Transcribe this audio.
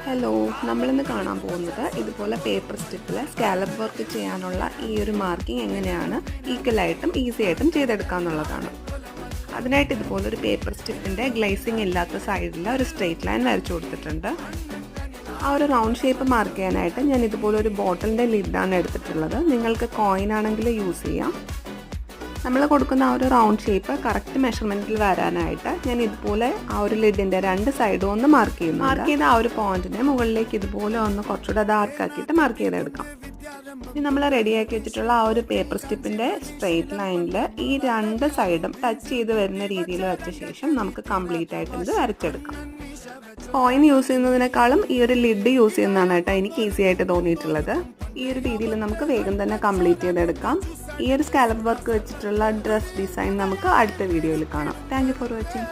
Hello, നമ്മളിന്ന് കാണാൻ പോകുന്നത് ഇതുപോലെ പേപ്പർ സ്റ്റിപ്പിൽ സ്കാലപ്പ് വർക്ക് ചെയ്യാനുള്ള ഈ ഒരു മാർക്കിംഗ് എങ്ങനെയാണ് ഈക്വലായിട്ടും ഈസി ആയിട്ടും ചെയ്തെടുക്കാമെന്നുള്ളതാണ്. അതിനായിട്ട് ഇതുപോലെ ഒരു പേപ്പർ സ്റ്റിപ്പിൻ്റെ ഗ്ലേസിങ് ഇല്ലാത്ത സൈഡിൽ ഒരു സ്ട്രെയിറ്റ് ലൈൻ വരച്ചു കൊടുത്തിട്ടുണ്ട്. ആ ഒരു റൗണ്ട് ഷേപ്പ് മാർക്ക് ചെയ്യാനായിട്ട് ഞാൻ ഇതുപോലെ ഒരു ബോട്ടിലിൻ്റെ ലിഡാണ് എടുത്തിട്ടുള്ളത്. നിങ്ങൾക്ക് കോയിൻ ആണെങ്കിൽ യൂസ് ചെയ്യാം. നമ്മൾ കൊടുക്കുന്ന ആ ഒരു റൗണ്ട് ഷേപ്പ് കറക്റ്റ് മെഷർമെൻറ്റിൽ വരാനായിട്ട് ഞാൻ ഇതുപോലെ ആ ഒരു ലിഡിൻ്റെ രണ്ട് സൈഡും ഒന്ന് മാർക്ക് ചെയ്യുന്നു. മാർക്ക് ചെയ്ത ആ ഒരു പോയിന്റിനെ മുകളിലേക്ക് ഇതുപോലെ ഒന്ന് കുറച്ചുകൂടെ ഡാർക്ക് ആക്കിയിട്ട് മാർക്ക് ചെയ്തെടുക്കാം. ഇനി നമ്മൾ റെഡിയാക്കി വെച്ചിട്ടുള്ള ആ ഒരു പേപ്പർ സ്റ്റിപ്പിൻ്റെ സ്ട്രെയിറ്റ് ലൈനിൽ ഈ രണ്ട് സൈഡും ടച്ച് ചെയ്ത് വരുന്ന രീതിയിൽ വെച്ച ശേഷം നമുക്ക് കംപ്ലീറ്റ് ആയിട്ട് ഇത് വരച്ചെടുക്കാം. കോയിൻ യൂസ് ചെയ്യുന്നതിനേക്കാളും ഈ ഒരു ലിഡ് യൂസ് ചെയ്യുന്നതാണ് കേട്ടോ എനിക്ക് ഈസി ആയിട്ട് തോന്നിയിട്ടുള്ളത്. ഈ ഒരു രീതിയിൽ നമുക്ക് വേഗം തന്നെ കംപ്ലീറ്റ് ചെയ്തെടുക്കാം. ഈ ഒരു സ്കാലപ്പ് വർക്ക് വെച്ചിട്ടുള്ള ഡ്രസ് ഡിസൈൻ നമുക്ക് അടുത്ത വീഡിയോയിൽ കാണാം. Thank you for watching.